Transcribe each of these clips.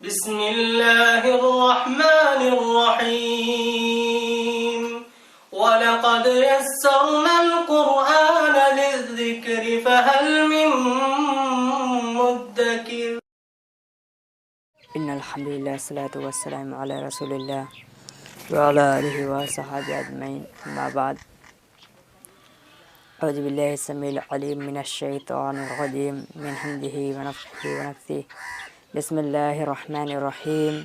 बिस्मिल्लाहिर्रहमानिर्रहीम वलक़द यस्सरनल क़ुरआन लिज़्ज़िक्रि फ़हल मिन मुद्दकिर। इन्नल हम्दुलिल्लाह वस्सलातु वस्सलामु अला रसूलिल्लाह व अला आलिहि व सहाबिहि अजमईन, अम्मा बाद। औज़ु बिल्लाहि समीउल अलीम मिनश शैतानिर रजीम मिन हम्दिहि व नफ़्ख़िहि व नफ़्सिहि। बिस्मिल्लाहिर रहमानिर रहीम।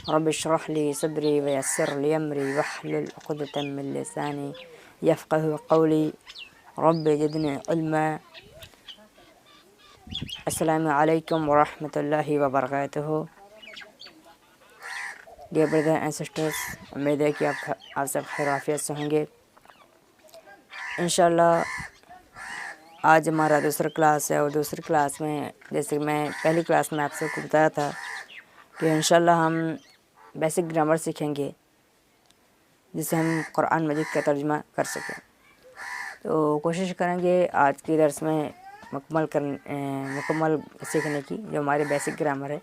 रब्बि इश्रह ली सदरी व यस्सिर ली अमरी वहलुल उक़दतम मिन लिसानी यफ़क़हू क़ौली। रब्बि ज़िदनी इल्मा। अस्सलामु अलैकुम व रहमतुल्लाहि व बरकातुहू। डियर ब्रदर एंड सिस्टर्स, उम्मीद है कि आप सब खैर आफियत से होंगे। इंशाल्लाह आज हमारा दूसरा क्लास है और दूसरी क्लास में, जैसे मैं पहली क्लास में आप सबको बताया था कि इंशाल्लाह हम बेसिक ग्रामर सीखेंगे जिससे हम कुरान मजीद का तर्जुमा कर सकें। तो कोशिश करेंगे आज के दर्स में मुकम्मल सीखने की, जो हमारे बेसिक ग्रामर है।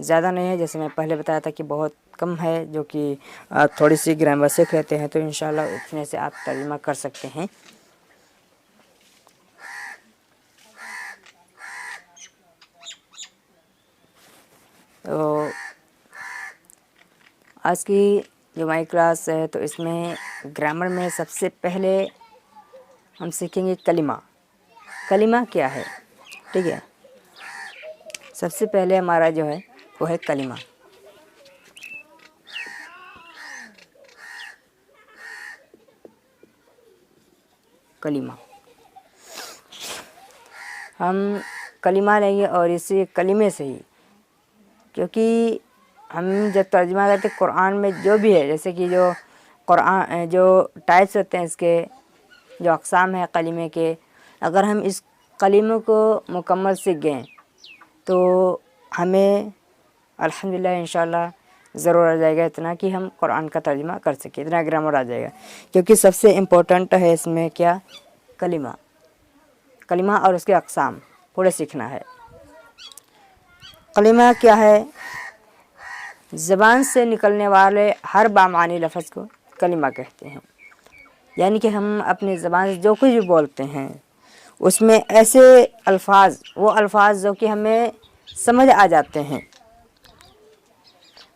ज़्यादा नहीं है, जैसे मैं पहले बताया था कि बहुत कम है, जो कि आप थोड़ी सी ग्रामर सीख लेते हैं तो इंशाल्लाह उतने से आप तर्जुमा कर सकते हैं। तो आज की जो हमारी क्लास है, तो इसमें ग्रामर में सबसे पहले हम सीखेंगे कलिमा। कलिमा क्या है, ठीक है। सबसे पहले हमारा जो है वो है कलिमा। कलिमा हम कलिमा लेंगे और इसी कलिमे से ही, क्योंकि हम जब तर्जुमा करते कुरान में जो भी है, जैसे कि जो कुरान जो टाइप्स होते हैं, इसके जो अक़साम है कलिमे के, अगर हम इस कलिमे को मुकम्मल सीख गए तो हमें अल्हम्दुलिल्लाह इंशाल्लाह ज़रूर आ जाएगा इतना कि हम कुरान का तर्जुमा कर सकें, इतना ग्रामर आ जाएगा। क्योंकि सबसे इम्पोर्टेंट है इसमें क्या, कलिमा। कलिमा और उसके अक़साम पूरे सीखना है। कलिमा क्या है, ज़बान से निकलने वाले हर बामानी लफ्ज़ को कलिमा कहते हैं। यानी कि हम अपनी ज़बान से जो कुछ भी बोलते हैं उसमें ऐसे अल्फाज, वो अल्फाज जो कि हमें समझ आ जाते हैं,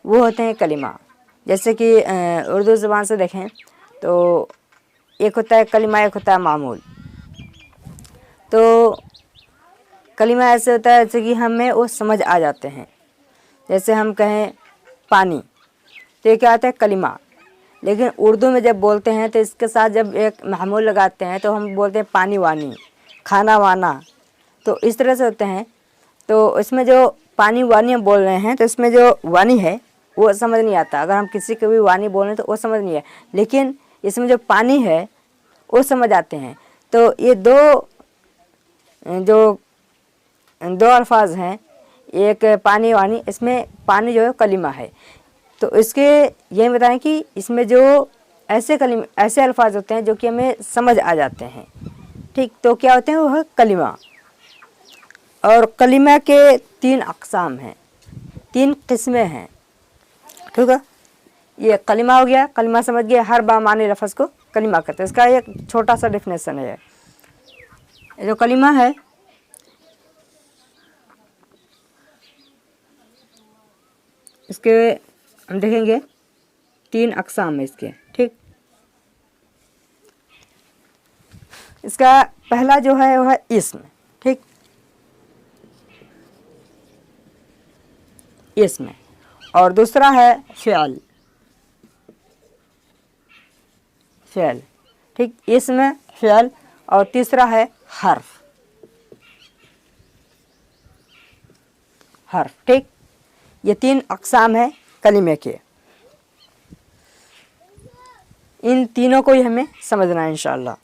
वो होते हैं कलिमा। जैसे कि उर्दू ज़बान से देखें तो एक होता है कलिमा, एक होता है मामूल। तो कलिमा ऐसे होता है जैसे कि हमें वो समझ आ जाते हैं। जैसे हम कहें पानी, तो ये क्या होता है, कलिमा। लेकिन उर्दू में जब बोलते हैं तो इसके साथ जब एक मामूल लगाते हैं तो हम बोलते हैं पानी वानी, खाना वाना। तो इस तरह से होते हैं। तो इसमें जो पानी वानी हम बोल रहे हैं, तो इसमें जो वानी है वो समझ नहीं आता। अगर हम किसी को भी वानी बोल रहे हैं तो वो समझ नहीं है, लेकिन इसमें जो पानी है वो समझ आते हैं। तो ये दो अल्फाज हैं, एक पानी वानी, इसमें पानी जो है कलिमा है। तो इसके ये बताएं कि इसमें जो ऐसे अल्फाज होते हैं जो कि हमें समझ आ जाते हैं, ठीक। तो क्या होते हैं, वो है कलिमा। और कलिमा के 3 अक़साम हैं, 3 किस्में हैं, ठीक है। ये कलिमा हो गया, कलिमा समझ गया, हर बामानी लफ्ज़ को कलिमा कहते हैं। इसका एक छोटा सा डेफिनेशन है। ये जो कलिमा है, इसके हम देखेंगे 3 अक़साम है इसके, ठीक। इसका पहला जो है वो है इस्म, ठीक। इस्म। और दूसरा है फ़िअल, ठीक। इस्म, फ़िअल। और तीसरा है हर्फ, ठीक। ये 3 अक़साम है कलिमे के। इन तीनों को ही हमें समझना है इंशाअल्लाह।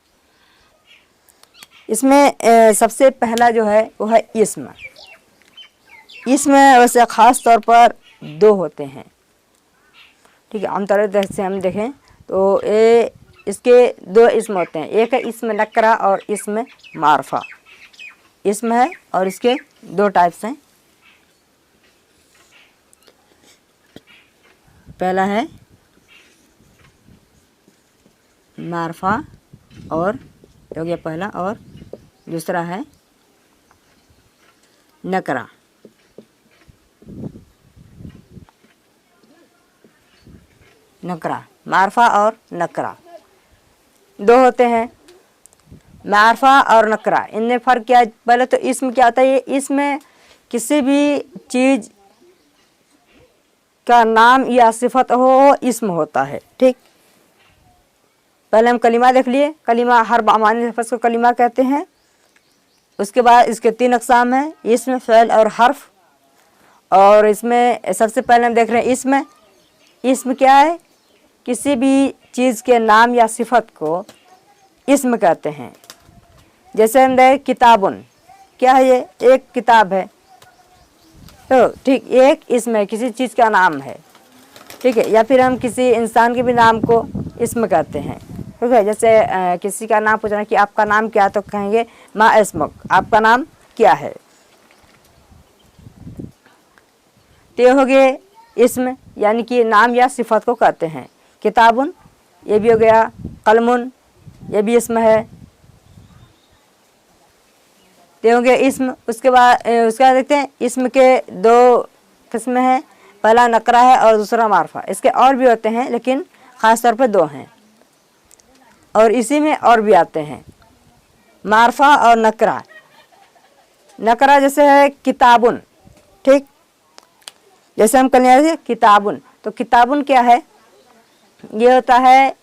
इसमें सबसे पहला जो है वो है इस्म। इसमें वैसे ख़ास तौर पर 2 होते हैं, ठीक है। आमतौर से हम देखें तो इसके 2 इस्म होते हैं। एक है इस्म नकरा और इस्म मारफा। इस्म है और इसके 2 टाइप्स हैं। पहला है मारफा और हो गया पहला, और दूसरा है नकरा। नकरा, मारफा और नकरा दो होते हैं, मारफा और नकरा। इनमें फ़र्क क्या है? पहले तो इसम क्या होता है? ये इसमें किसी भी चीज़ का नाम या सिफत हो, इसम होता है। ठीक, पहले हम कलिमा देख लिए। कलिमा हर अमानी लफ्ज़ को कलिमा कहते हैं। उसके बाद इसके 3 अक़साम हैं, इसम, फ़ेल और हर्फ। और इसमें सबसे पहले हम देख रहे हैं इसम। इसम क्या है? किसी भी चीज़ के नाम या सिफत को इसम कहते हैं। जैसे हम देखें किताबुन, क्या है? ये एक किताब है, तो ठीक, एक इसम है, किसी चीज़ का नाम है। ठीक है, या फिर हम किसी इंसान के भी नाम को इसम कहते हैं। ठीक है, जैसे किसी का नाम पूछना कि आपका नाम क्या है, तो कहेंगे मा इस्मुक, आपका नाम क्या है। तो ये हो गए इसम, यानी कि नाम या सिफत को कहते हैं। किताबुन ये भी हो गया, कलमुन ये भी इसम है, ये हो गया इसम। उसके बाद देखते हैं इसम के 2 किस्में हैं, पहला नकरा है और दूसरा मारफा। इसके और भी होते हैं लेकिन ख़ास तौर पे 2 हैं, और इसी में और भी आते हैं मारफा और नकरा। नकरा जैसे है किताबुन, ठीक, जैसे हम कल थे किताबुन, तो किताबुन क्या है? ये होता है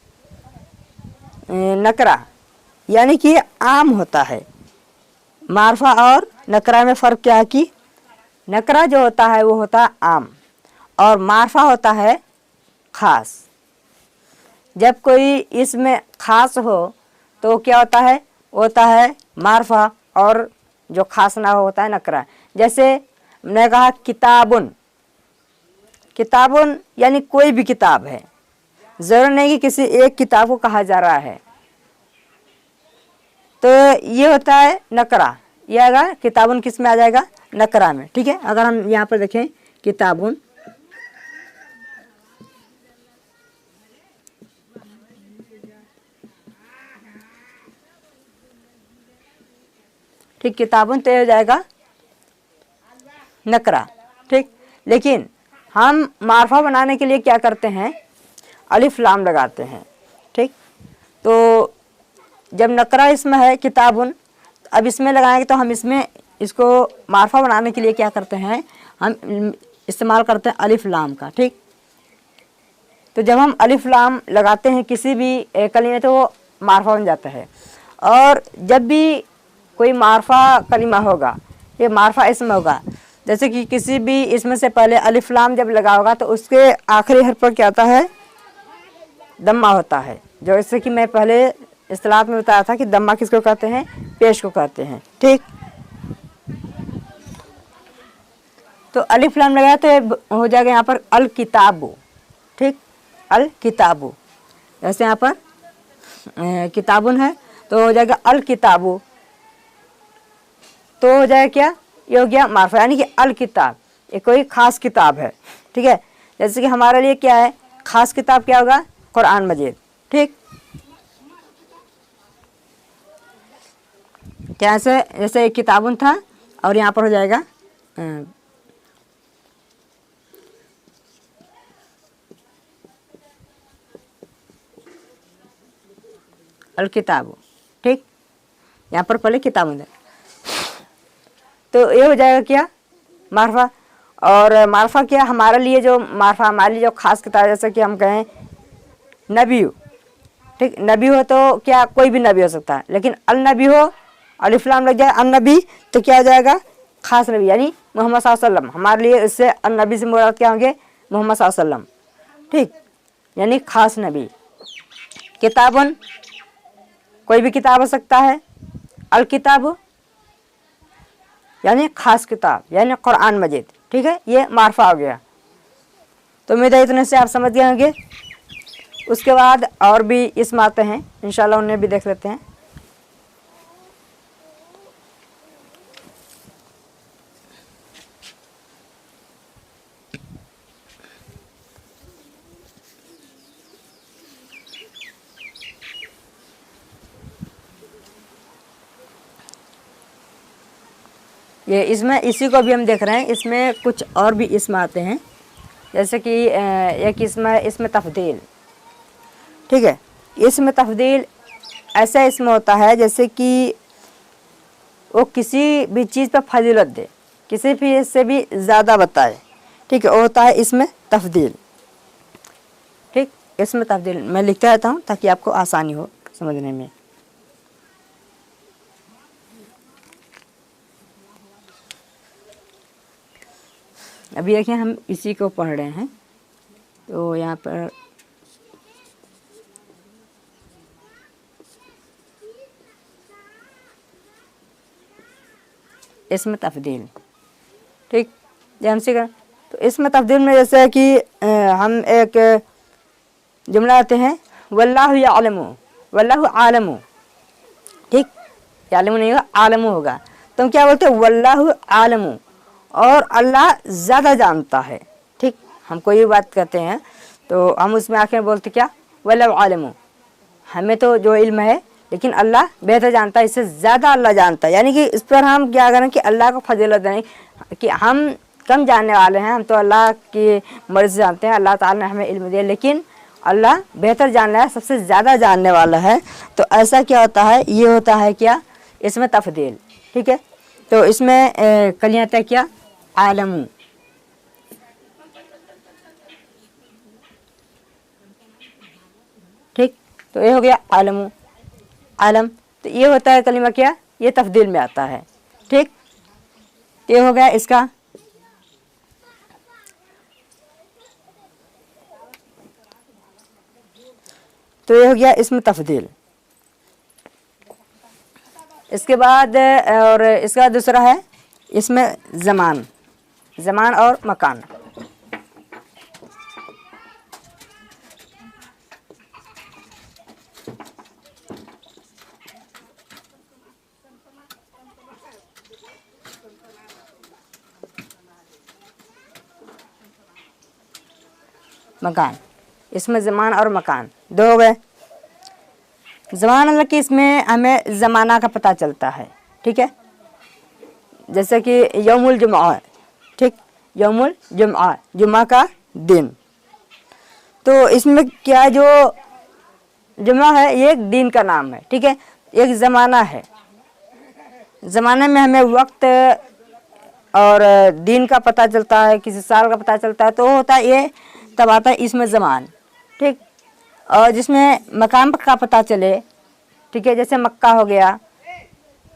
नकरा, यानी कि आम होता है। मारफा और नकरा में फ़र्क क्या है कि नकरा जो होता है वो होता है आम, और मारफा होता है ख़ास। जब कोई इसमें ख़ास हो तो क्या होता है? वो होता है मारफा, और जो ख़ास ना हो होता है नकरा। जैसे मैंने कहा किताबुन, किताबुन यानी कोई भी किताब है, ज़रूर नहीं कि किसी एक किताब को कहा जा रहा है, तो ये होता है नकरा। ये आएगा किताबुन, किस में आ जाएगा? नकरा में। ठीक है, अगर हम यहाँ पर देखें किताबुन, ठीक, किताबुन तो हो जाएगा नकरा। ठीक, लेकिन हम मारफा बनाने के लिए क्या करते हैं? अलिफ लाम लगाते हैं। ठीक, तो जब नकरा इसमें है किताबुन, अब इसमें लगाएंगे तो हम इसको मारफा बनाने के लिए क्या करते हैं? हम इस्तेमाल करते हैं अलिफ लाम का। ठीक, तो जब हम अलिफ लाम लगाते हैं किसी भी कलिमे में, तो वो मारफा बन जाता है। और जब भी कोई मारफा कलिमा होगा, ये मारफा इसम होगा, जैसे कि किसी भी इसमें से पहले अलिफ लाम जब लगा होगा तो उसके आखिरी हर्फ पर क्या आता है? दम्मा होता है। जो इससे कि मैं पहले इस्तिलाह में बताया था कि दम्मा किसको कहते हैं? पेश को कहते हैं। ठीक, तो अलिफ लाम लगाया तो हो जाएगा यहाँ पर अल किताबु। ठीक, अल किताबु, जैसे यहाँ पर किताबुन है तो हो जाएगा अल किताबु, तो हो जाएगा क्या? ये हो गया मारफा, यानी कि अल किताब, ये कोई ख़ास किताब है। ठीक है, जैसे कि हमारे लिए क्या है ख़ास किताब? क्या होगा? कुरान मजीद। ठीक, कैसे? जैसे एक किताबुन था और यहाँ पर हो जाएगा अल किताबु। ठीक, यहाँ पर पहले किताबुन है, तो ये हो जाएगा क्या? मारफा। और मारफा क्या हमारे लिए? जो मारफा हमारे लिए जो ख़ास किताब, जैसे कि हम कहें नबी हो। ठीक, नबी हो तो क्या कोई भी नबी हो सकता है, लेकिन अल नबी हो, अलिफ लाम लग जाए अल नबी, तो क्या हो जाएगा? ख़ास नबी, यानी मोहम्मद सल्लल्लाहु अलैहि वसल्लम। हमारे लिए इससे अल नबी से मुराद क्या होंगे? मोहम्मद सल्लल्लाहु अलैहि वसल्लम। ठीक, यानी ख़ास नबी। किताबुन कोई भी किताब हो सकता है, अल किताब यानी ख़ास किताब, यानी कुरान मजीद। ठीक है, ये मारफा हो गया। तो उम्मीद है इतने से आप समझ गए होंगे। उसके बाद और भी इसम आते हैं, इंशाल्लाह उन्हें भी देख लेते हैं। ये इसमें इसी को भी हम देख रहे हैं, इसमें कुछ और भी इसम आते हैं, जैसे कि एक इसमें तफदील, ठीक है। इसमें तफदील ऐसा इसमें होता है जैसे कि वो किसी भी चीज़ पर फजीलत दे, किसी भी से भी ज़्यादा बताए, ठीक है, वो होता है इसमें तफदील, ठीक। इसमें तफदील मैं लिखता रहता हूँ ताकि आपको आसानी हो समझने में। अभी देखिए हम इसी को पढ़ रहे हैं, तो यहाँ पर इसमें तफदील, ठीक। जब हम सीख, तो इसमें तफदील में जैसे कि हम एक जुमला आते हैं, वल्लाहु यअलमु, वल्लाहु आलमु, ठीक। यालमु नहीं होगा, आलमु होगा, तो हम क्या बोलते हैं, वल्लाहु आलमु, और अल्लाह ज़्यादा जानता है, ठीक। हम कोई भी बात करते हैं तो हम उसमें आखिर बोलते क्या, वल्लाहु आलमु, हमें तो जो इल्म है लेकिन अल्लाह बेहतर जानता है, इससे ज़्यादा अल्लाह जानता है। यानी कि इस पर हम क्या करें कि अल्लाह को फजीलत दें कि हम कम जानने वाले हैं, हम तो अल्लाह की मर्ज़ी से जानते हैं, अल्लाह ताला ने हमें इल्म दिया, लेकिन अल्लाह बेहतर जानना है, सबसे ज़्यादा जानने वाला है। तो ऐसा क्या होता है, ये होता है क्या, इसमें तफदील, ठीक है। तो इसमें कल आता है क्या, आलमू, ठीक। तो ये हो गया आलमू, आलम, तो ये होता है कलिमा क्या, ये तफदील में आता है, ठीक। ये हो गया इसका। तो ये हो गया इसमें तफदील। इसके बाद और इसका दूसरा है इसमें ज़मान, ज़मान और मकान। मकान, इसमें ज़मान और मकान दो हो गए। ज़मान मतलब कि इसमें हमें ज़माना का पता चलता है, ठीक है। जैसे कि यौमुल जुमा, ठीक, यौमुल जुमा, जुमा का दिन। तो इसमें क्या, जो जुमा है ये एक दिन का नाम है, ठीक है, एक ज़माना है। ज़माने में हमें वक्त और दिन का पता चलता है, किसी साल का पता चलता है, तो होता है ये तब आता है इसमें ज़मान, ठीक। और जिसमें मकाम का पता चले, ठीक है, जैसे मक्का हो गया,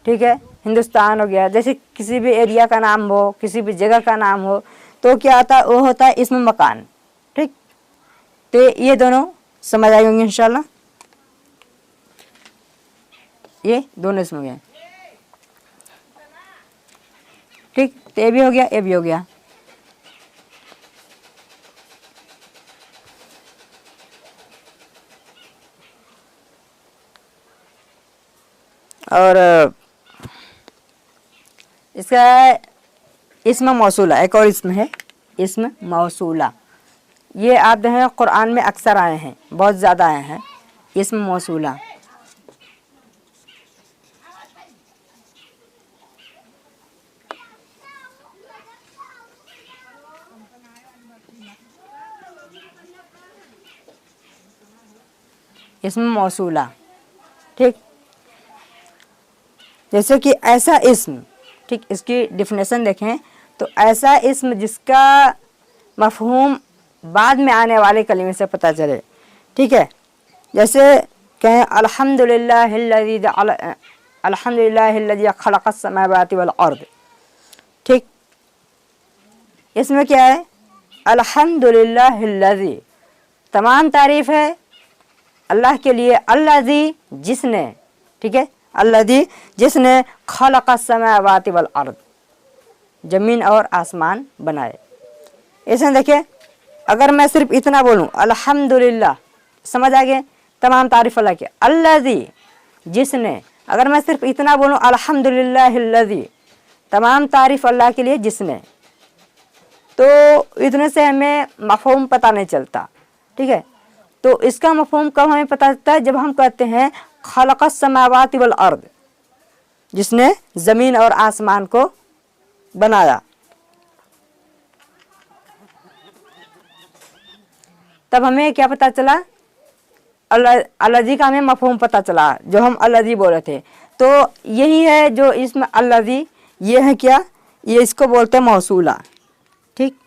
ठीक है, हिंदुस्तान हो गया, जैसे किसी भी एरिया का नाम हो, किसी भी जगह का नाम हो, तो क्या आता है, वो होता है इसमें मकान, ठीक। तो ये दोनों समझ आए होंगे इंशाल्लाह, ये दोनों इसमें गए, ठीक। तो ये भी हो गया, ये भी हो गया। और इसका इस्म मौसूला, एक और इसम है इस्म मौसूला। ये आप देखें कुरान में अक्सर आए हैं, बहुत ज़्यादा आए हैं इस्म मौसूला। इस्म मौसूला, ठीक। जैसे कि ऐसा इस्म, ठीक, इसकी डिफिनेशन देखें तो ऐसा इस्म जिसका मफ़हूम बाद में आने वाले कलीमे से पता चले, ठीक है। जैसे कहें अल्हम्दुलिल्लाहिल्लज़ी खलक़स समावाति वल अर्द, ठीक। इसमें क्या है, अल्हम्दुलिल्लाहिल्लज़ी, तमाम तारीफ़ है अल्लाह के लिए, अल्लज़ी जिसने, ठीक है, अल्लज़ी जिसने खलक़स समावाति वल अर्द, ज़मीन और आसमान बनाए। इसमें देखिए अगर मैं सिर्फ इतना बोलूँ अल्हम्दुलिल्लाह, समझ आ गए, तमाम तारीफ़ अल्लाह के, अल्लज़ी जिसने, अगर मैं सिर्फ इतना बोलूँ अल्हम्दुलिल्लाहिल्लज़ी, तमाम तारीफ़ अल्लाह के लिए जिसने, तो इतने से हमें मफ़हूम पता नहीं चलता, ठीक है। तो इसका मफ़हूम कब हमें पता चलता है, जब हम कहते हैं खलक़स समावाति वल अर्द, जिसने ज़मीन और आसमान को बनाया। तब हमें क्या पता चला, अल्लाजी का हमें मफहूम पता चला, जो हम अल्लाजी बोल रहे थे। तो यही है जो इसमें अल्लाजी, ये है क्या, ये इसको बोलते हैं मौसूला। ठीक,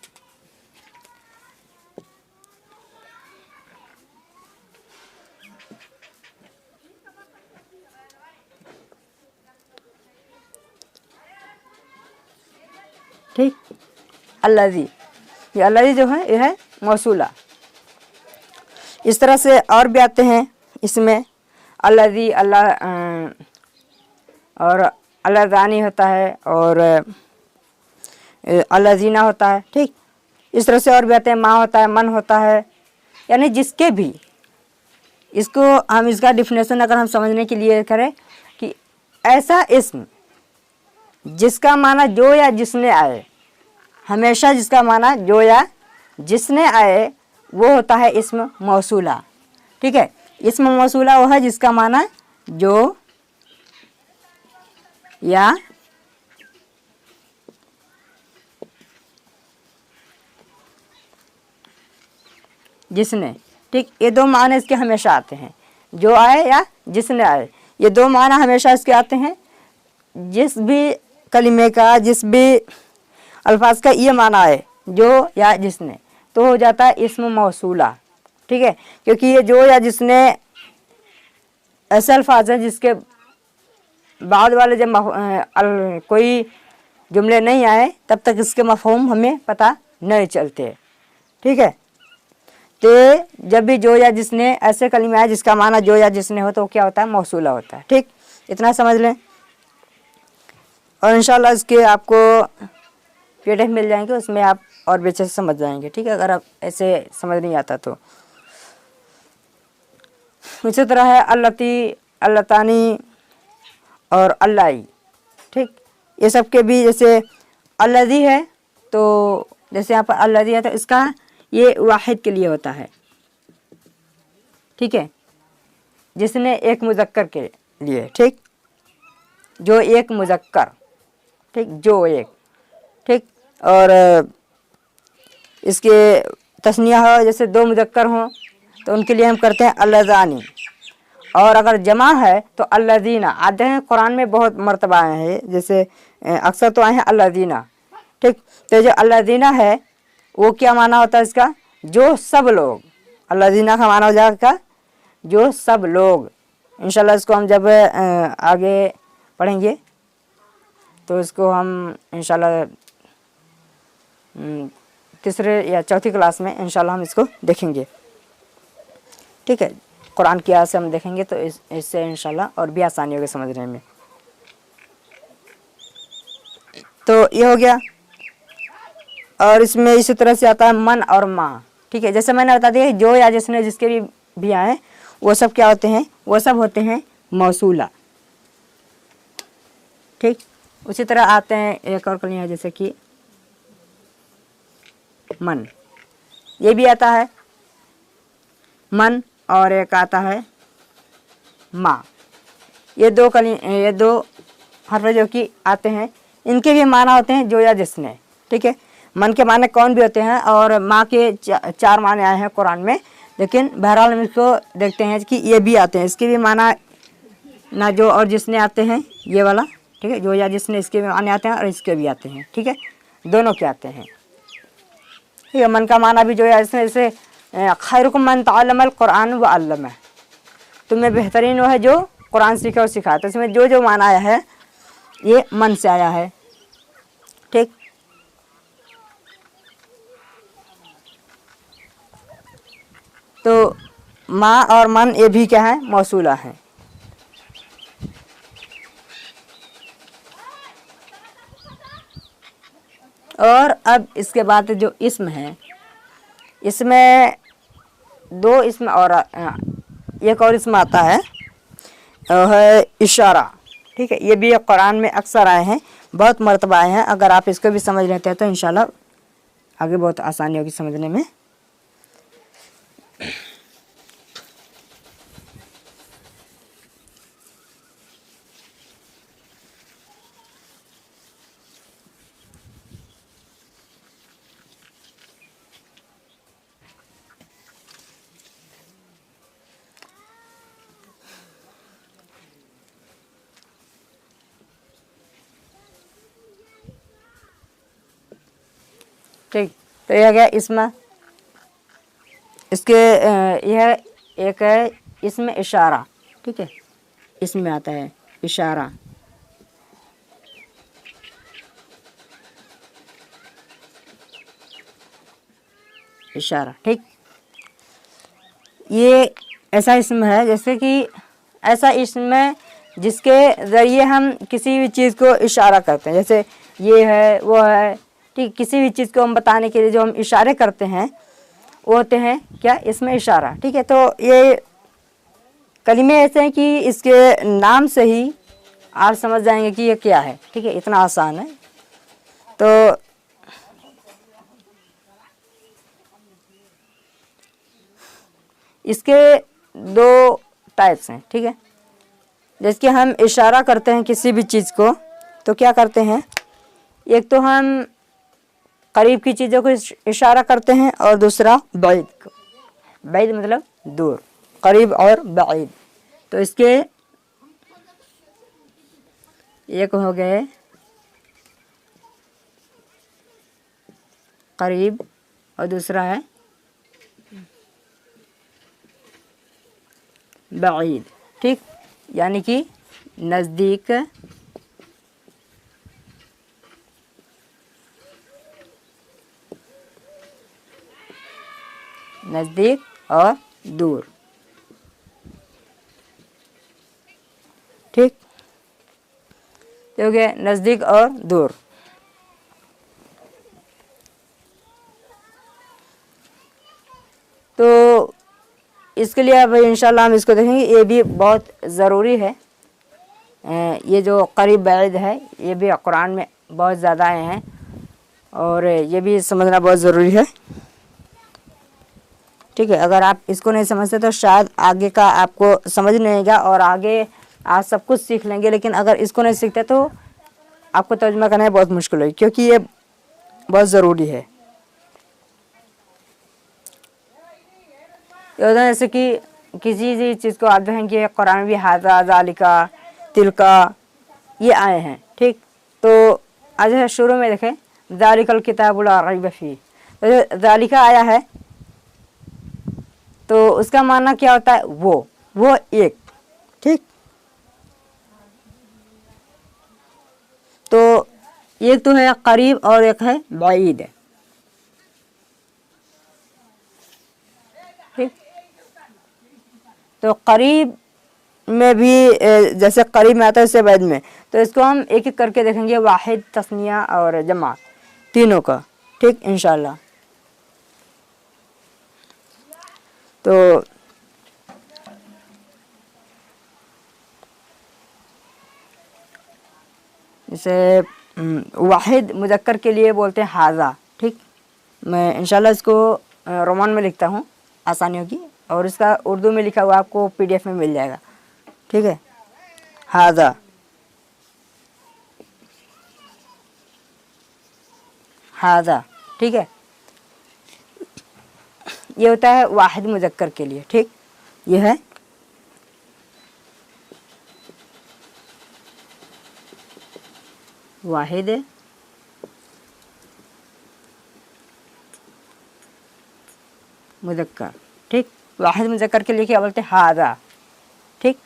ठीक, अल्लाजी, ये अल्लाजी जो है ये है मौसूला। इस तरह से और भी आते हैं इसमें, अल्लाजी, अल्लाह और अल्लाजानी होता है, और अल्लाजीना होता है। ठीक, इस तरह से और भी आते हैं, माँ होता है, मन होता है, यानी जिसके भी, इसको हम, इसका डिफिनेशन अगर हम समझने के लिए करें कि ऐसा इस्म जिसका माना जो या जिसने आए, हमेशा जिसका माना जो या जिसने आए, वो होता है इस्म मौसूला। ठीक है, इस्म मौसूला वो है जिसका माना जो या जिसने। ठीक, ये दो माने इसके हमेशा आते हैं, जो आए या जिसने आए, ये दो माना हमेशा इसके आते हैं। जिस भी कलिमे का, जिस भी अल्फाज का ये माना है जो या जिसने, तो हो जाता है इस्म मौसूला। ठीक है, क्योंकि ये जो या जिसने ऐसे अल्फाज हैं जिसके बाद वाले जब कोई जुमले नहीं आए तब तक इसके मफहूम हमें पता नहीं चलते। ठीक है, तो जब भी जो या जिसने ऐसे कलिमे आए जिसका माना जो या जिसने हो, तो वो क्या होता है, मौसूला होता है। ठीक, इतना समझ लें, और इंशाल्लाह इसके आपको पीडीएफ मिल जाएंगे, उसमें आप और भी अच्छे से समझ जाएंगे। ठीक है, अगर आप ऐसे समझ नहीं आता तो। इसी तरह है अल्लती, अल्लतानी और अल्लाई। ठीक, ये सब के भी जैसे अल्लज़ी है, तो जैसे यहाँ पर अल्लज़ी है तो इसका ये वाहिद के लिए होता है। ठीक है, जिसने एक मुज़क्कर के लिए, ठीक, जो एक मुज़क्कर, ठीक, जो एक, ठीक, और इसके तस्निया हो, जैसे दो मुज़क्कर हों तो उनके लिए हम करते हैं अल्लज़ानी, और अगर जमा है तो अल्लज़ीना। आते हैं कुरान में बहुत मर्तबा आए हैं, जैसे अक्सर तो आए हैं अल्लज़ीना। ठीक, तो जो अल्लज़ीना है वो क्या माना होता है इसका, जो सब लोग। अल्लज़ीना का माना हो जाएगा जो सब लोग। इंशाल्लाह इसको हम जब आगे पढ़ेंगे तो इसको हम इंशाल्लाह तीसरे या चौथी क्लास में इंशाल्लाह हम इसको देखेंगे। ठीक है, कुरान की आयत से हम देखेंगे तो इससे इंशाल्लाह और भी आसानी होगी समझने में। तो ये हो गया, और इसमें इसी तरह से आता है मन और माँ। ठीक है, जैसे मैंने बता दिया जो या जिसने जिसके भी आए वो सब क्या होते हैं, वो सब होते हैं मौसूला। ठीक, उसी तरह आते हैं एक और कलियाँ जैसे कि मन, ये भी आता है मन, और एक आता है माँ। ये दो हर्फ जो कि आते हैं, इनके भी माना होते हैं जो या जिसने। ठीक है, मन के माने कौन भी होते हैं, और माँ के चार माने आए हैं कुरान में, लेकिन बहरहाल हम इसको देखते हैं कि ये भी आते हैं, इसके भी माना ना जो और जिसने आते हैं, ये वाला। ठीक है, जो या जिसने इसके भी माने आते हैं और इसके भी आते हैं। ठीक है, दोनों के आते हैं। ठीक है, मन का माना भी जो या जिसने, जैसे खैरुकुम मन तअल्लमल कुरान व अल्लमह, तुम्हें बेहतरीन वो है जो कुरान सीखे और सिखाए। तो इसमें जो जो माना आया है ये मन से आया है। ठीक, तो माँ और मन ये भी क्या है, मौसूला है। और अब इसके बाद जो इस्म है, इसमें दो इस्म और एक और इस्म आता है, है इशारा। ठीक है, ये भी कुरान में अक्सर आए हैं, बहुत मर्तबा आए हैं। अगर आप इसको भी समझ लेते हैं तो इंशाल्लाह आगे बहुत आसानी होगी समझने में। तो यह गया इसम। इसके यह एक है इसमें इशारा, ठीक है, इसमें आता है इशारा। इशारा, ठीक। ये ऐसा इसम है जैसे कि ऐसा इसम है जिसके ज़रिए हम किसी भी चीज़ को इशारा करते हैं, जैसे ये है वो है, ठीक। किसी भी चीज़ को हम बताने के लिए जो हम इशारे करते हैं वो होते हैं क्या, इसमें इशारा, ठीक है। तो ये कलिमे ऐसे हैं कि इसके नाम से ही आप समझ जाएंगे कि ये क्या है, ठीक है, इतना आसान है। तो इसके दो टाइप्स हैं, ठीक है। जैसे कि हम इशारा करते हैं किसी भी चीज़ को तो क्या करते हैं, एक तो हम करीब की चीज़ों को इशारा करते हैं और दूसरा बाइद को। बाइद मतलब दूर, करीब और बाइद। तो इसके एक हो गए करीब और दूसरा है बाइद, ठीक। यानी कि नज़दीक, नज़दीक और दूर, ठीक। हो गया नज़दीक और दूर। तो इसके लिए अब इंशाल्लाह हम इसको देखेंगे, ये भी बहुत ज़रूरी है। ये जो करीब बैद है ये भी कुरान में बहुत ज़्यादा आए हैं और ये भी समझना बहुत ज़रूरी है, ठीक है। अगर आप इसको नहीं समझते तो शायद आगे का आपको समझ नहीं आएगा और आगे आप सब कुछ सीख लेंगे, लेकिन अगर इसको नहीं सीखते तो आपको तर्जुमा करना बहुत मुश्किल होगी, क्योंकि ये बहुत ज़रूरी है। जैसे कि किसी भी चीज़ को आप देखेंगे कुरान में भी हाज़ा ज़ालिका तिलका ये आए हैं, ठीक। तो आज शुरू में देखें ज़ालिकल किताबुल ला रैब फीह, तो ज़ालिका आया है तो उसका माना क्या होता है, वो एक, ठीक। तो एक तो है करीब और एक है बाईद, ठीक। तो करीब में भी जैसे करीब में आता है उससे बाद में, तो इसको हम एक एक करके देखेंगे, वाहिद, तस्निया और जमा तीनों का, ठीक, इंशाल्लाह। तो जैसे वाहिद मुज़क्कर के लिए बोलते हैं हाजा, ठीक। मैं इंशाल्लाह इसको रोमान में लिखता हूँ आसानी होगी, और इसका उर्दू में लिखा हुआ आपको PDF में मिल जाएगा, ठीक है। हाजा, हाजा, ठीक है। ये होता है वाहिद मुज़क्कर के लिए, ठीक। ये है वाहिद मुज़क्कर, ठीक। वाहिद मुज़क्कर के लिए क्या बोलते हैं, हाजा, ठीक।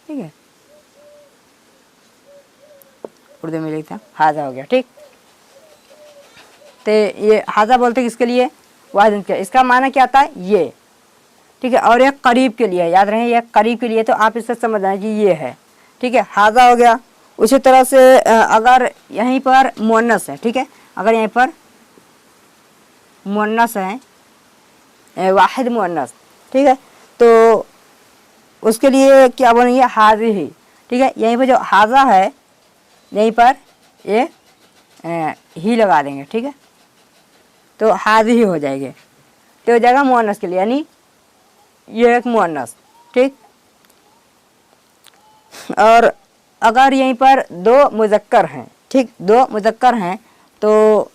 ठीक है, उर्दू में लिखता हाजा हो गया, ठीक। तो ये हाजा बोलते हैं किसके लिए, वाहिद के, इसका माना क्या आता है, ये, ठीक है। और एक करीब के लिए, याद रहे ये करीब के लिए, तो आप इससे समझ आए कि ये है, ठीक है, हाजा हो गया। उसी तरह से अगर यहीं पर मुअन्नस है, ठीक है, अगर यहीं पर मुअन्नस है, वाहिद मुअन्नस, ठीक है, तो उसके लिए क्या बोलेंगे, हाजी ही, ठीक है। यहीं पर जो हाजा है यहीं पर ये ही लगा देंगे, ठीक है, तो हाजी ही हो जाएंगे, तो हो जाएगा मुअन्नस के लिए, यानी ये एक मुअन्नस, ठीक। और अगर यहीं पर दो मुज़क्कर हैं, ठीक, दो मुज़क्कर हैं, तो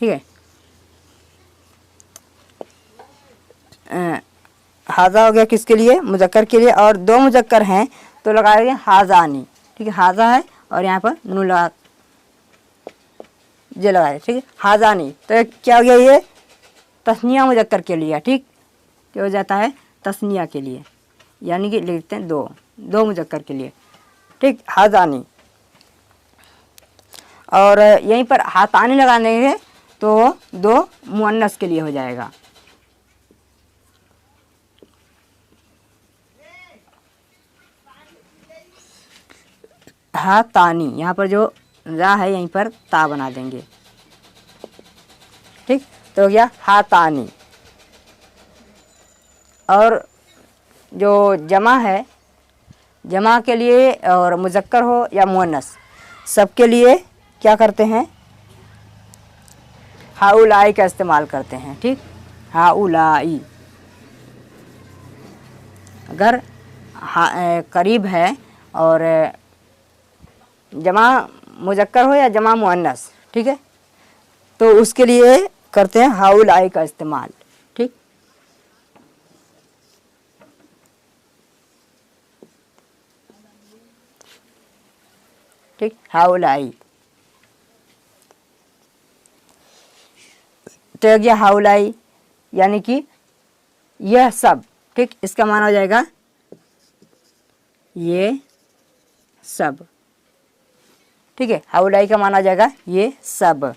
ठीक है। हाजा हो गया किसके लिए, मुज़क्कर के लिए, और दो मुज़क्कर हैं तो लगाएंगे हाजानी, ठीक है। हाजा है और यहाँ पर नून लगा जे लगाए, ठीक है, हाजानी। तो क्या हो गया, ये तस्निया मुज़क्कर के लिए, ठीक, क्या हो जाता है, तस्निया के लिए, यानी कि लिखते हैं दो, दो मुज़क्कर के लिए, ठीक, हाजानी। और यहीं पर हातानी लगा देंगे तो दो मुअन्नस के लिए हो जाएगा। हातानी, यहाँ पर जो रा है यहीं पर ता बना देंगे, ठीक, तो हो गया हातानी। और जो जमा है, जमा के लिए और मुज़क्कर हो या मुअन्नस सबके लिए क्या करते हैं, हाउलाई का इस्तेमाल करते हैं, ठीक, हाउलाई। अगर करीब है और जमा मुज़क्कर हो या जमा मुअन्नस, ठीक है, तो उसके लिए करते हैं हाउलाई का इस्तेमाल, ठीक। ठीक, हाउलाई। तो हो गया हाउलाई, यानी कि यह सब, ठीक, इसका माना हो जाएगा ये सब, ठीक है। हाउलाई का माना हो जाएगा ये सब।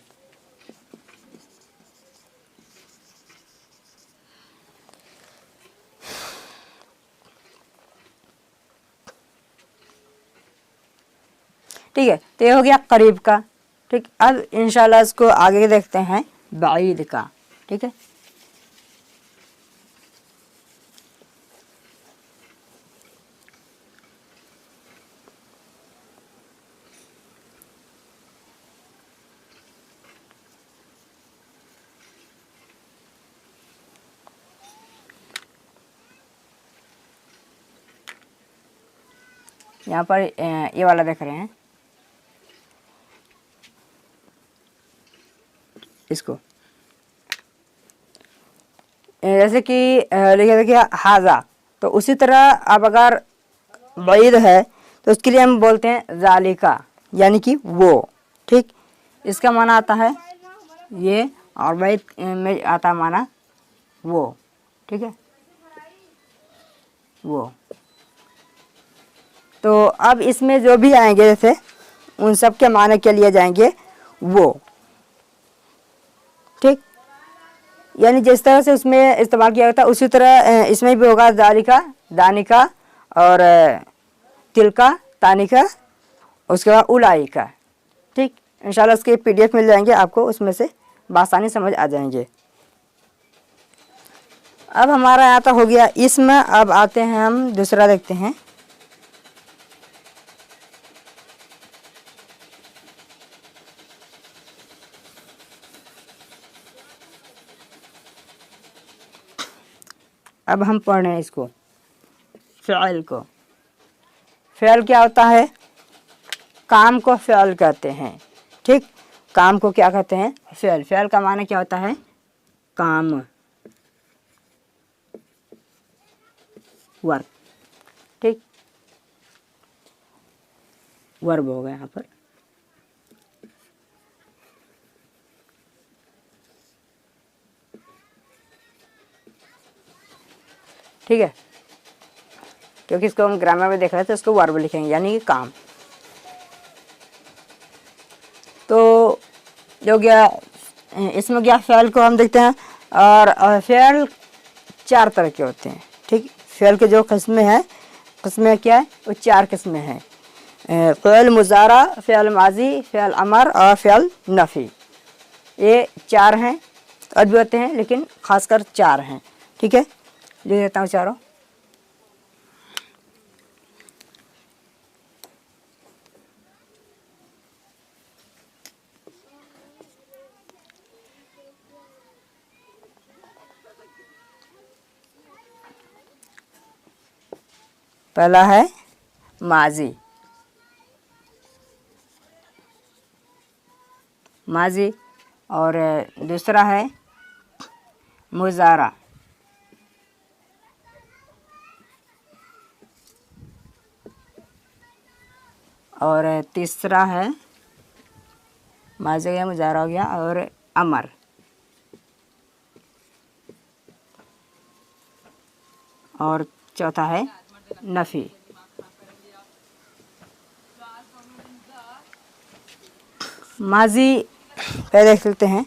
ठीक है, तो ये हो गया करीब का, ठीक। अब इंशाल्लाह इसको आगे देखते हैं बाईद का, ठीक है। यहाँ पर ये वाला देख रहे हैं, इसको जैसे कि लिखे देखिए हाजा, तो उसी तरह अब अगर बैद है तो उसके लिए हम बोलते हैं जालिका, यानी कि वो, ठीक। इसका माना आता है ये, और बैद में आता है माना वो, ठीक है, वो। तो अब इसमें जो भी आएंगे जैसे उन सब के माने के लिए जाएंगे वो, ठीक, यानी जिस तरह से उसमें इस्तेमाल किया जाता है उसी तरह इसमें भी होगा जालिका, दानिका, और तिलका, तानिका, उसके बाद उलाई का, ठीक। इंशाल्लाह उसके PDF मिल जाएंगे आपको, उसमें से बासानी समझ आ जाएंगे। अब हमारा यहाँ तो हो गया इसमें, अब आते हैं हम दूसरा देखते हैं। अब हम पढ़ रहे हैं इसको, फ़िअल को। फ़िअल क्या होता है, काम को फ़िअल कहते हैं, ठीक। काम को क्या कहते हैं, फ़िअल। फ़िअल का माने क्या होता है, काम, वर्क, ठीक, वर्ब होगा यहाँ पर। ठीक है, क्योंकि इसको हम ग्रामर में देख रहे थे, इसको वर्ब लिखेंगे यानी कि काम। तो जो गया इसमें गया फ़िअल को हम देखते हैं, और फ़िअल चार तरह के होते हैं, ठीक। फ़िअल के जो किस्में हैं, किस्में क्या है, वो चार किस्में हैं, फ़िअल मुज़ारा, फ़िअल माजी, फ़िअल अमर और फ़िअल नफ़ी। ये चार हैं, और भी होते हैं लेकिन खासकर चार हैं, ठीक है। लिख देता हूँ चारों। पहला है माजी, माजी और दूसरा है मुज़ारा। और तीसरा है माज़ी हो गया, मुज़ारा हो गया, और अमर। और चौथा है नफ़ी। माज़ी पहले देख लेते हैं।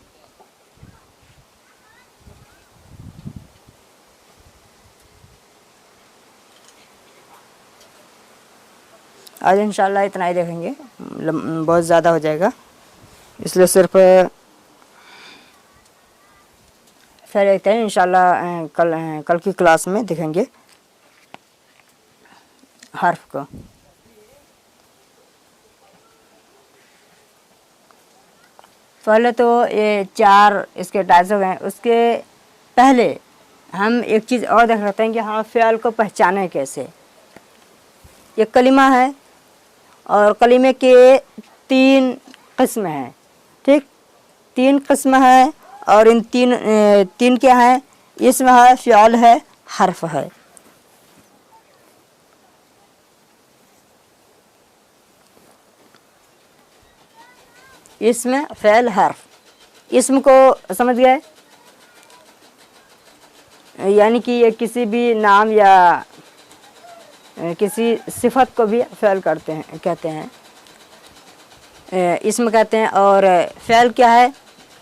आज इंशाल्लाह इतना ही देखेंगे, बहुत ज़्यादा हो जाएगा, इसलिए सिर्फ फिर देखते हैं इंशाल्लाह। कल की क्लास में देखेंगे हर्फ को। पहले तो ये 4 इसके टाइप्स हो गए। उसके पहले हम एक चीज़ और देख लेते हैं कि हाँ फ़ियाल को पहचाने कैसे। ये कलिमा है और कलिमे के 3 किस्म हैं, ठीक, 3 किस्म है। और इन तीन क्या है? इसम है, फ़ियाल है, हर्फ है। इसमें फ़ियाल हर्फ। इसम को समझ गए, यानी कि ये किसी भी नाम या किसी सिफत को भी फ़ियाल कहते हैं, इसम कहते हैं। और फ़ियाल क्या है,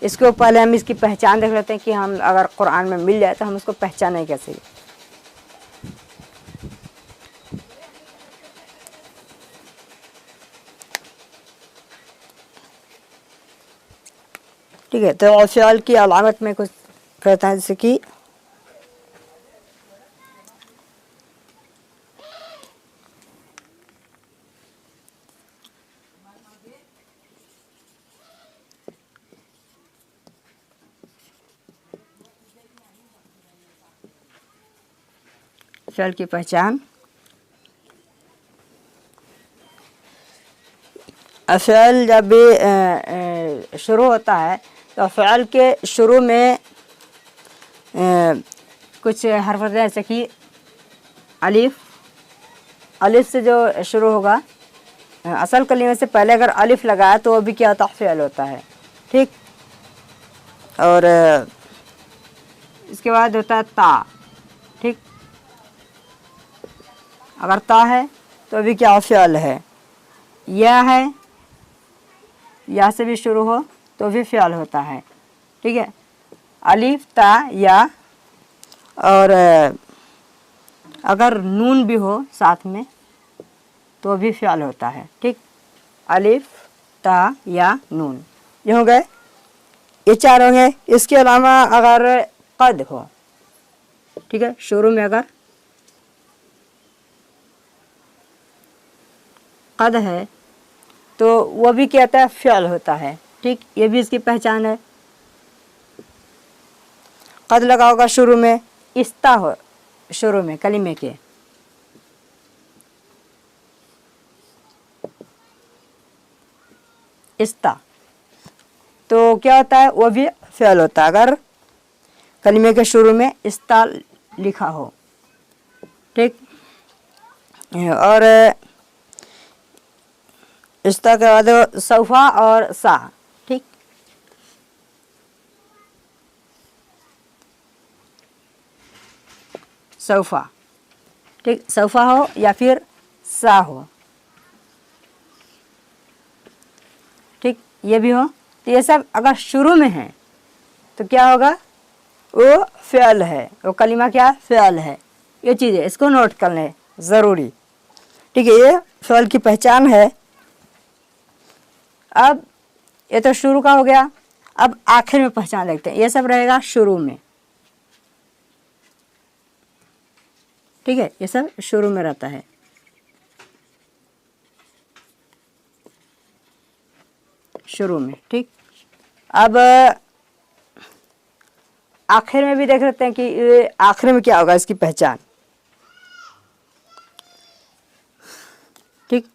इसको पहले हम इसकी पहचान देख लेते हैं कि हम अगर कुरान में मिल जाए तो हम उसको पहचानें कैसे। ठीक है, तो फ़ियाल की अलामत में कुछ कहता है, जैसे कि फ़ियाल की पहचान। फ़ियाल जब भी शुरू होता है तो फ़ियाल के शुरू में कुछ हर्फ होते हैं, जैसे कि अलिफ। अलिफ से जो शुरू होगा, असल कलीमे से पहले अगर अलिफ लगाया तो वो भी क्या होता है? फ़ियाल होता है, ठीक। और इसके बाद होता है ता, ठीक। अगर ता है तो भी क्या फ़ियाल है। या है, या से भी शुरू हो तो भी फ़ियाल होता है, ठीक है। अलिफ, ता, या। और अगर नून भी हो साथ में तो भी फ़ियाल होता है, ठीक। अलिफ, ता, या, नून, ये हो गए, ये 4 हो गए। इसके अलावा अगर कद हो, ठीक है, शुरू में अगर कद है तो वो भी क्या होता है? फ़ियाल होता है, ठीक। ये भी इसकी पहचान है। कद लगा होगा शुरू में, इस्ता हो शुरू में कलिमे के, इस्ता, तो क्या होता है? वो भी फ़ियाल होता है अगर कलिमे के शुरू में इस्ता लिखा हो, ठीक। और इस्ता के बाद सौफा और सा, ठीक। सौफा, ठीक, सौफा हो या फिर सा हो, ठीक, ये भी हो। तो ये सब अगर शुरू में है तो क्या होगा? वो फ़ियाल है, वो कलिमा क्या? फ़ियाल है। ये चीज़ है, इसको नोट कर लें ज़रूरी, ठीक है। ये फ़ियाल की पहचान है। अब ये तो शुरू का हो गया। अब आखिर में पहचान देखते हैं। ये सब रहेगा शुरू में, ठीक है, ये सब शुरू में रहता है। शुरू में, ठीक। अब आखिर में भी देख लेते हैं कि ये आखिर में क्या होगा इसकी पहचान, ठीक।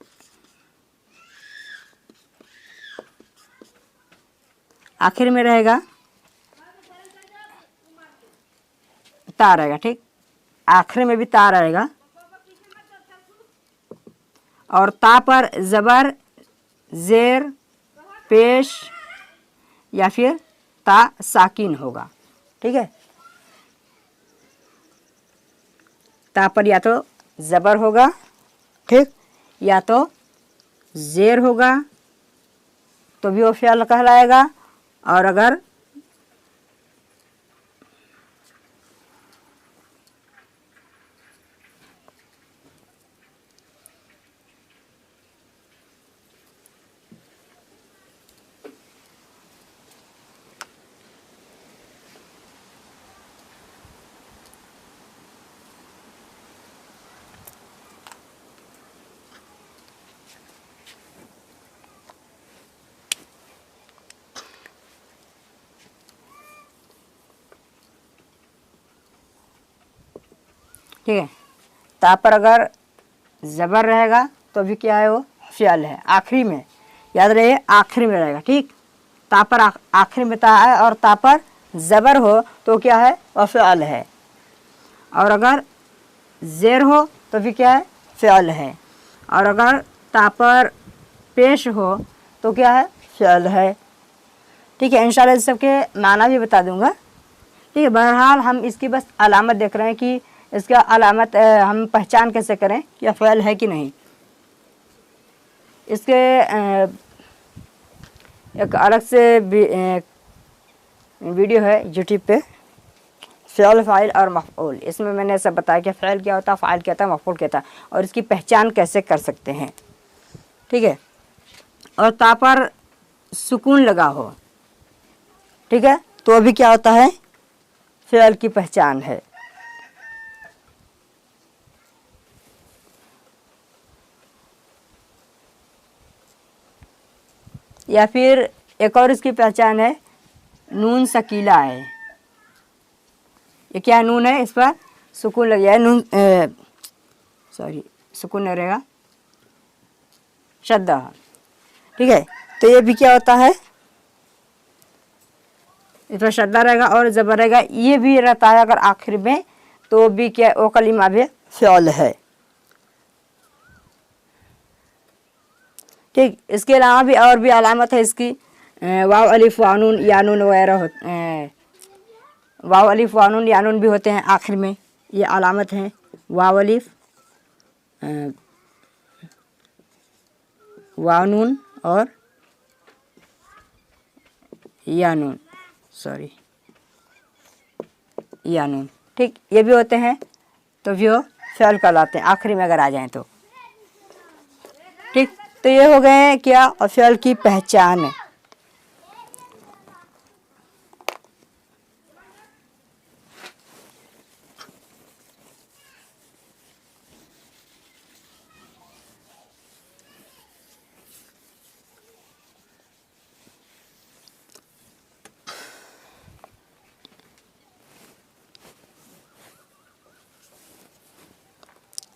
आखिर में रहेगा ता रहेगा, ठीक। आखिर में भी ता रहेगा और ता पर ज़बर, ज़ेर, पेश या फिर ता साकिन होगा, ठीक है। ता पर या तो ज़बर होगा, ठीक, या तो ज़ेर होगा तो भी वो फ़ियल कहलाएगा, और अगर ठीक है, ता पर अगर ज़बर रहेगा तो भी क्या है, वो फ़ियल है। आखिरी में याद रहे, आखिरी में रहेगा, ठीक। ता पर आखिरी में ता है और ता पर ज़बर हो तो क्या है, वह फ़ियल है। और अगर ज़ेर हो तो भी क्या है, फ़ियल है। और अगर ता पर पेश हो तो क्या है, फ़ियल है, ठीक है। इंशाल्लाह इस सब के माना भी बता दूंगा, ठीक है। बहरहाल हम इसकी बस अलामत देख रहे हैं कि इसका अलामत हम पहचान कैसे करें कि यह फ़ियल है कि नहीं। इसके एक अलग से वीडियो है यूट्यूब पे, फ़ियल, फ़ाइल और मफ़ऊल। इसमें मैंने सब बताया कि फ़ियल क्या होता है, फ़ाइल क्या होता है, मफ़ऊल क्या होता है और इसकी पहचान कैसे कर सकते हैं, ठीक है। और ता पर सुकून लगा हो, ठीक है, तो अभी क्या होता है, फ़ियल की पहचान है। या फिर एक और इसकी पहचान है, नून सकीला है। ये क्या नून है, इस पर सुकून लग जाए, नून सॉरी सुकून नहीं रहेगा, शद्दा, ठीक है। तो ये भी क्या होता है, इस पर शद्दा रहेगा और ज़बर रहेगा, ये भी रहता है अगर आखिर में, तो भी क्या, वो कलीमा भी फ़ियल है, ठीक। इसके अलावा भी और भी अलामत है इसकी, वाव अलिफ वानून यानून वगैरह वाव अलिफ वानून यानून भी होते हैं आखिर में, ये अलामत हैं। वाव अलिफ वानून और यानून, सॉरी यानून, ठीक, ये भी होते हैं, तो भी वो फ़ियल कहलाते हैं आखिरी में अगर आ जाएं तो, ठीक। तो ये हो गए क्या, फ़ियल की पहचान है।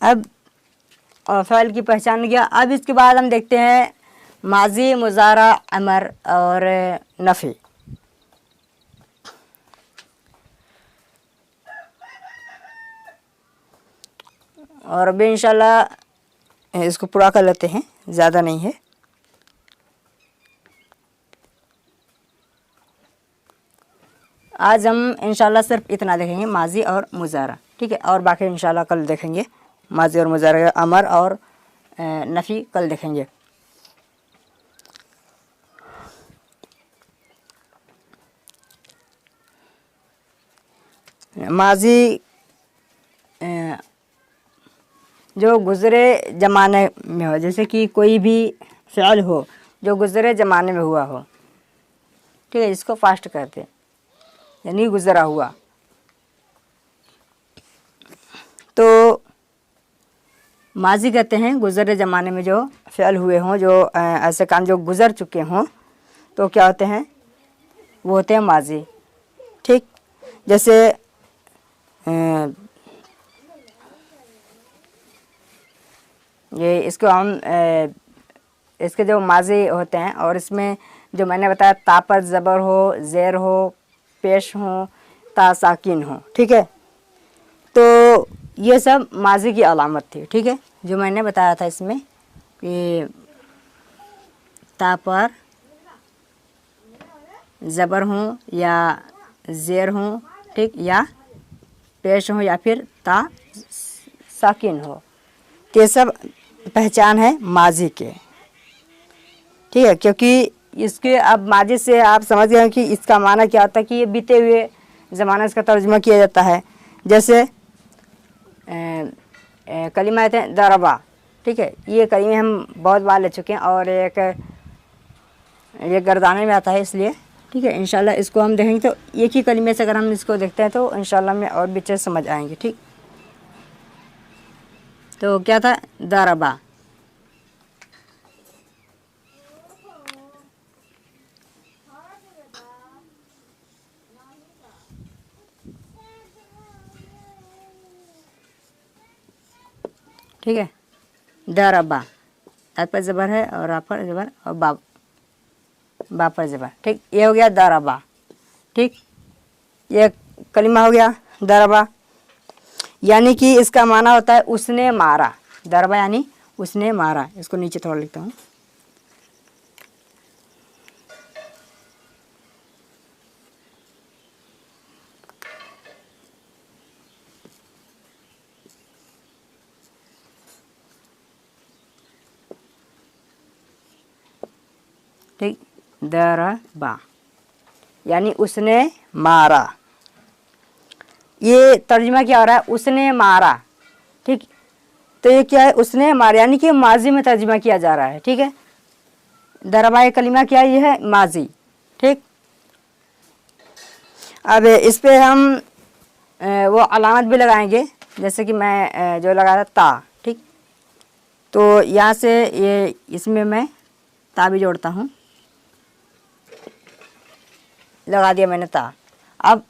अब फ़ियल की पहचान किया, अब इसके बाद हम देखते हैं माजी, मुज़ारा, अमर और नफ़ी। और अभी इंशाल्लाह इसको पूरा कर लेते हैं, ज़्यादा नहीं है। आज हम इंशाल्लाह सिर्फ इतना देखेंगे, माजी और मुज़ारा, ठीक है। और बाकी इंशाल्लाह कल देखेंगे, माजी और मुज़ारा, अमर और नफ़ी कल देखेंगे। माजी जो गुज़रे ज़माने में हो, जैसे कि कोई भी फ़ियल हो जो गुज़रे ज़माने में हुआ हो, ठीक है, इसको फास्ट करते हैं, यानी गुज़रा हुआ। तो माजी कहते हैं गुज़रे ज़माने में जो फ़ियल हुए हों, जो ऐसे काम जो गुज़र चुके हों, तो क्या होते हैं, वो होते हैं माजी, ठीक। जैसे ये इसको हम इसके जो माजी होते हैं और इसमें जो मैंने बताया ता पर ज़बर हो, ज़ेर हो, पेश हो, ता साकिन हो, ठीक है। तो ये सब माजी की अलामत थी, ठीक है, जो मैंने बताया था इसमें कि ता पर ज़बर हो या ज़ेर हो, ठीक, या पेश हो या फिर ता साकिन हो, ये सब पहचान है माजी के, ठीक है। क्योंकि इसके अब माजी से आप समझ गए कि इसका माना क्या होता है कि ये बीते हुए ज़माने से का तर्जुमा किया जाता है। जैसे कलिमा थे दरबा, ठीक है, ये कलिमे हम बहुत बार ले चुके हैं और ये गर्दाने में आता है इसलिए, ठीक है। इंशाल्लाह इसको हम देखेंगे तो एक ही कलिमे से अगर हम इसको देखते हैं तो इंशाल्लाह में और भी अच्छे समझ आएंगे, ठीक। तो क्या था दरबा, ठीक है, दरबा ता पर ज़बर है और रा पर ज़बर और बा पर ज़बर, ठीक, ये हो गया दरबा, ठीक। ये कलिमा हो गया दरबा, यानी कि इसका माना होता है उसने मारा। दरबा यानी उसने मारा। इसको नीचे थोड़ा लिखता हूँ, ठीक, दरबा यानी उसने मारा। ये तर्जुमा क्या हो रहा है, उसने मारा, ठीक। तो ये क्या है, उसने मारा यानी कि माजी में तर्जुमा किया जा रहा है, ठीक है। दरबा कलिमा क्या है, ये है माजी, ठीक। अब इस पे हम वो अलामत भी लगाएंगे, जैसे कि मैं जो लगाया था ता, ठीक। तो यहाँ से ये इसमें मैं ता भी जोड़ता हूँ, लगा दिया मैंने ता। अब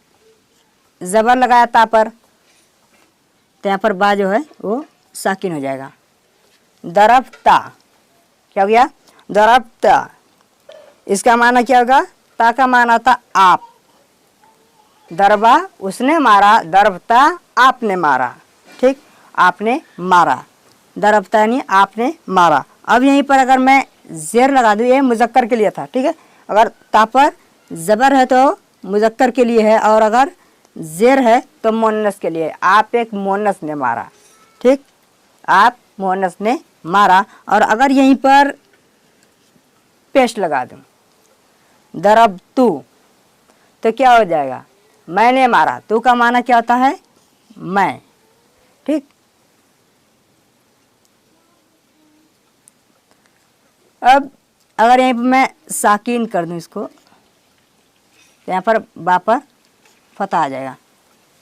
ज़बर लगाया ता पर, तो यहाँ पर बा जो है वो साकिन हो जाएगा। दरबता, क्या हो गया, दरबता। इसका माना क्या होगा, ता का माना था आप, दरबा उसने मारा, दरबता आपने मारा, ठीक, आपने मारा, दरबता यानी आपने मारा। अब यहीं पर अगर मैं ज़ेर लगा दूँ, ये मुज़क्कर के लिए था, ठीक है। अगर ता पर ज़बर है तो मुज़क्कर के लिए है और अगर ज़ेर है तो मुअन्नस के लिए। आप एक मुअन्नस ने मारा, ठीक, आप मुअन्नस ने मारा। और अगर यहीं पर पेश लगा दूं, दरब तू, तो क्या हो जाएगा, मैंने मारा। तू का माना क्या होता है, मैं, ठीक। अब अगर यहीं पर मैं साकिन कर दूं इसको, तो यहाँ पर बा पर फतह आ जाएगा,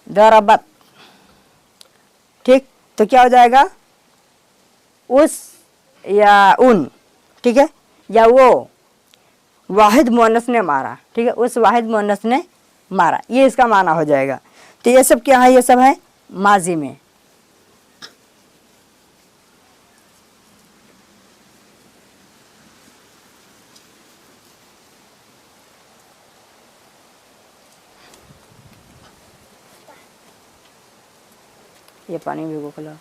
दरबत, ठीक। तो क्या हो जाएगा, उस या उन, ठीक है, या वो वाहिद मुअन्नस ने मारा, ठीक है, उस वाहिद मुअन्नस ने मारा, ये इसका माना हो जाएगा। तो ये सब क्या है, ये सब है माजी में। ये पानी भिगो के लाओ।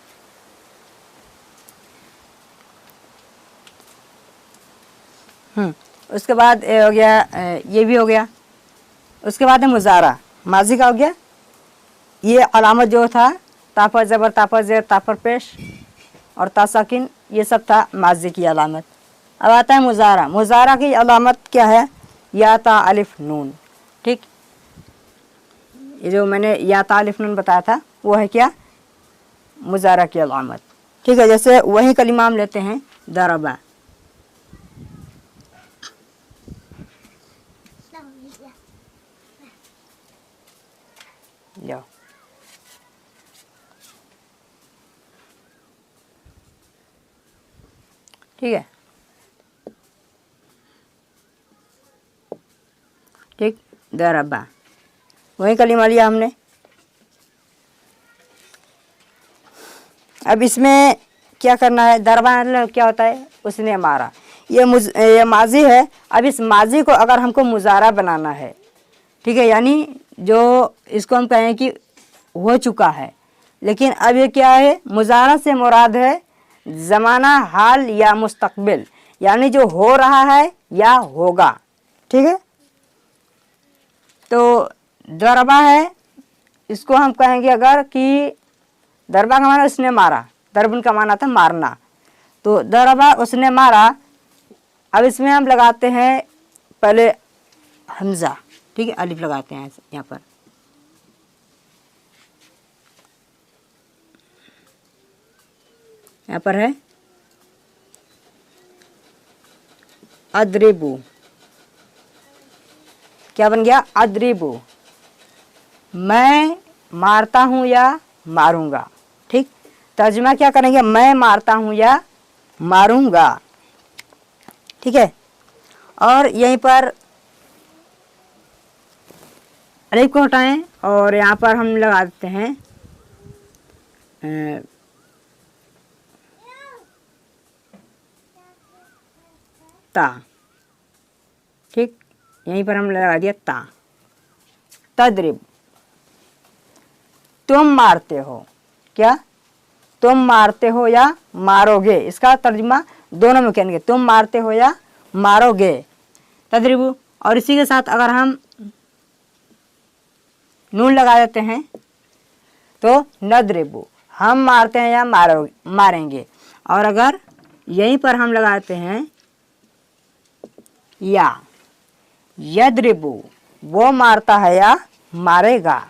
उसके बाद ये हो गया, ये भी हो गया। उसके बाद है मुजारा, माजी का हो गया। ये अलामत जो था ता पर ज़बर, ता पर ज़ेर, ता पर पेश और ता साकिन, ये सब था माजी की अलामत। अब आता है मुजारा। मुजारा की अलामत क्या है, या ता अलिफ नून, ठीक। ये जो मैंने या ता अलिफ नून बताया था वो है क्या, मुजारा की अलामत, ठीक है। जैसे वही कलिमा हम लेते हैं दरबा, जाओ, ठीक है, ठीक, दरबा वही कलिमा लिया हमने। अब इसमें क्या करना है, दरबा मतलब क्या होता है, उसने मारा। ये माजी है। अब इस माजी को अगर हमको मुजारा बनाना है, ठीक है, यानी जो इसको हम कहें कि हो चुका है, लेकिन अब ये क्या है, मुजारा से मुराद है ज़माना, हाल या मुस्तकबिल, यानी जो हो रहा है या होगा। ठीक है, तो दरबा है, इसको हम कहेंगे अगर कि दरबा का माना उसने मारा, दरबन का माना था मारना, तो दरबा उसने मारा। अब इसमें हम लगाते हैं पहले हमज़ा, ठीक है, अलिफ लगाते हैं यहाँ पर। यहाँ पर है अद्रिबू, क्या बन गया, अद्रिबू, मैं मारता हूँ या मारूंगा। ठीक, तर्जुमा क्या करेंगे, मैं मारता हूँ या मारूंगा। ठीक है, और यहीं पर अलिफ को हटाएं और यहाँ पर हम लगा देते हैं ता। ठीक, यहीं पर हम लगा दिया ता, तद्रिब, तुम मारते हो, क्या, तुम मारते हो या मारोगे, इसका तर्जुमा दोनों में कहेंगे, तुम मारते हो या मारोगे, तद्रिबू। और इसी के साथ अगर हम नून लगा देते हैं तो नद्रिबू, हम मारते हैं या मारेंगे। और अगर यहीं पर हम लगाते हैं या, यद्रिबू, वो मारता है या मारेगा,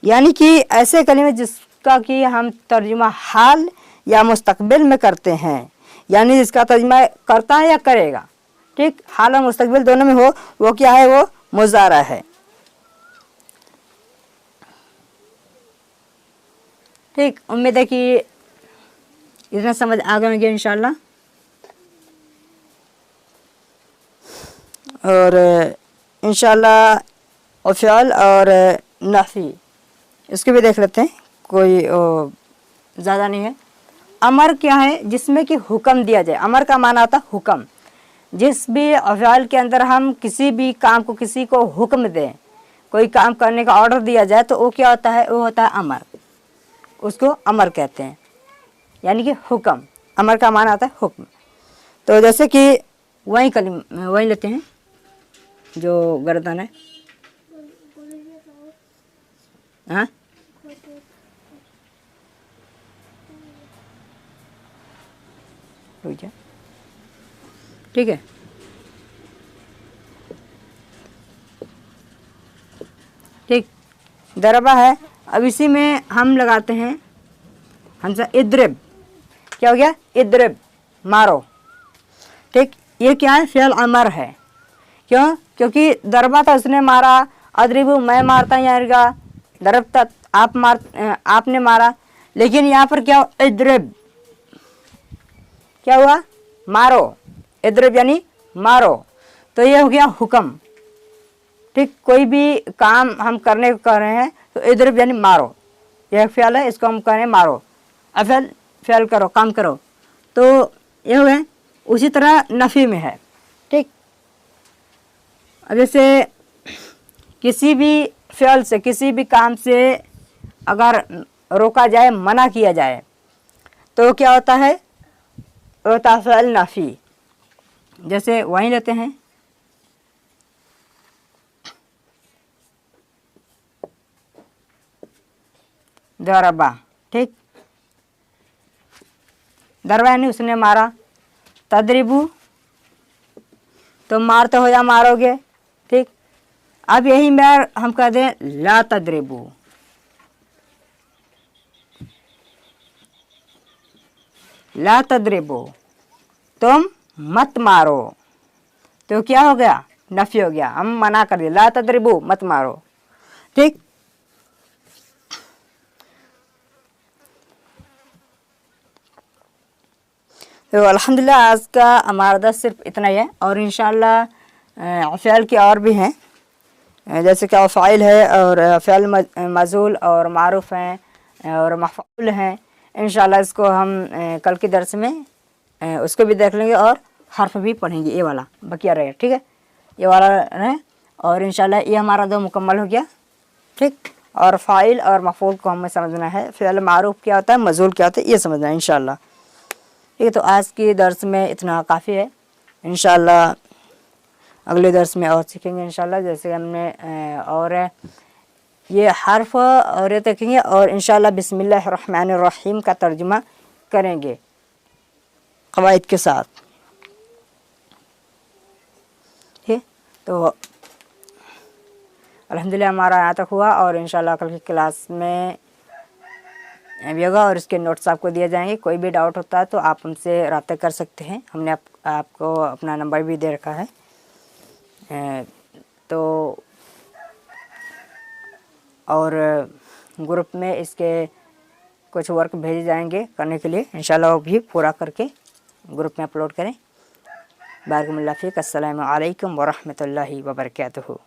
यानी कि ऐसे कलिमे जिसका कि हम तर्जुमा हाल या मुस्तकबिल में करते हैं, यानी जिसका तर्जुमा करता है या करेगा। ठीक, हाल और मुस्तकबिल दोनों में हो, वो क्या है, वो मुजारा है। ठीक, उम्मीद है कि इतना समझ आ गया इंशाल्लाह। और इंशाल्लाह अफ़्याल और नफ़ी इसको भी देख लेते हैं, कोई ज़्यादा नहीं है। अमर क्या है, जिसमें कि हुक्म दिया जाए, अमर का माना आता हुक्म। जिस भी अफ़्याल के अंदर हम किसी भी काम को किसी को हुक्म दें, कोई काम करने का ऑर्डर दिया जाए, तो वो क्या होता है, वो होता है अमर, उसको अमर कहते हैं, यानी कि हुक्म। अमर का माना आता है हुक्म। तो जैसे कि वही लेते हैं जो गर्दन है, हाँ, ठीक है, ठीक, दरबा है। अब इसी में हम लगाते हैं हमसे इद्रिब, क्या हो गया, इद्रिब, मारो। ठीक, ये क्या है, फ़ियल अमर है। क्यों, क्योंकि दरबा था, उसने मारा, अद्रिबू, मैं मारता यारगा, दरबता, आपने मारा। लेकिन यहाँ पर क्या, इद्रिब, क्या हुआ, मारो, इद्रिब यानी मारो, तो ये हो गया हुक्म। ठीक, कोई भी काम हम करने को कर रहे हैं तो इद्रिब यानी मारो, यह फ़ियल है, इसको हम कह रहे हैं मारो, अफ़ल फ़ियल करो, काम करो, तो ये हुए। उसी तरह नफ़ी में है। ठीक, अब जैसे किसी भी फ़ियल से, किसी भी काम से अगर रोका जाए, मना किया जाए, तो क्या होता है, होता है फ़ियल नफ़ी। जैसे वहीं लेते हैं दरबा। ठीक, दरबा यानी उसने मारा, तद्रिबू, तुम मारते हो या मारोगे। ठीक, अब यही में हम कह दें ला तद्रिबू, ला तद्रिबू, तुम मत मारो, तो क्या हो गया, नफ़ी हो गया, हम मना कर दिए, ला तद्रिबू, मत मारो। ठीक, तो अल्हम्दुलिल्लाह आज का हमारा दर्स सिर्फ इतना ही है। और इंशाअल्लाह फ़ियल के और भी हैं, जैसे कि फ़ाइल है और फ़ियल मज़ूल और मारूफ़ हैं और मफ़ऊल हैं। इंशाअल्लाह इसको हम कल के दर्स में उसको भी देख लेंगे और हर्फ भी पढ़ेंगे, ये वाला बकिया रहेगा, ठीक है, ये वाला है। और इंशाल्लाह ये हमारा 2 मुकम्मल हो गया, ठीक। और फ़ाइल और मफ़ूल को हमें समझना है, फ़िअल मारूफ़ क्या होता है, मज़ूल क्या होता है, ये समझना है इंशाल्लाह, ठीक है। तो आज की दर्स में इतना काफ़ी है, इंशाल्लाह अगले दर्स में और सीखेंगे इंशाल्लाह। जैसे हमने और ये हर्फ और ये देखेंगे और इंशाल्लाह बिस्मिल्लाहिर्रहमानिर्रहीम का तर्जुमा करेंगे क़वाइद के साथ, ठीक। तो अल्हम्दुलिल्लाह हमारा यहाँ तक हुआ और इंशाल्लाह कल की क्लास में भी होगा और इसके नोट्स आपको दिए जाएंगे। कोई भी डाउट होता है तो आप हमसे रब्ता कर सकते हैं, हमने आपको अपना नंबर भी दे रखा है। तो और ग्रुप में इसके कुछ वर्क भेजे जाएंगे करने के लिए, इंशाल्लाह वो भी पूरा करके ग्रुप में अपलोड करें। बारकल्लाहु फ़ीक। अस्सलामु अलैकुम व रहमतुल्लाहि व बरकातुहू।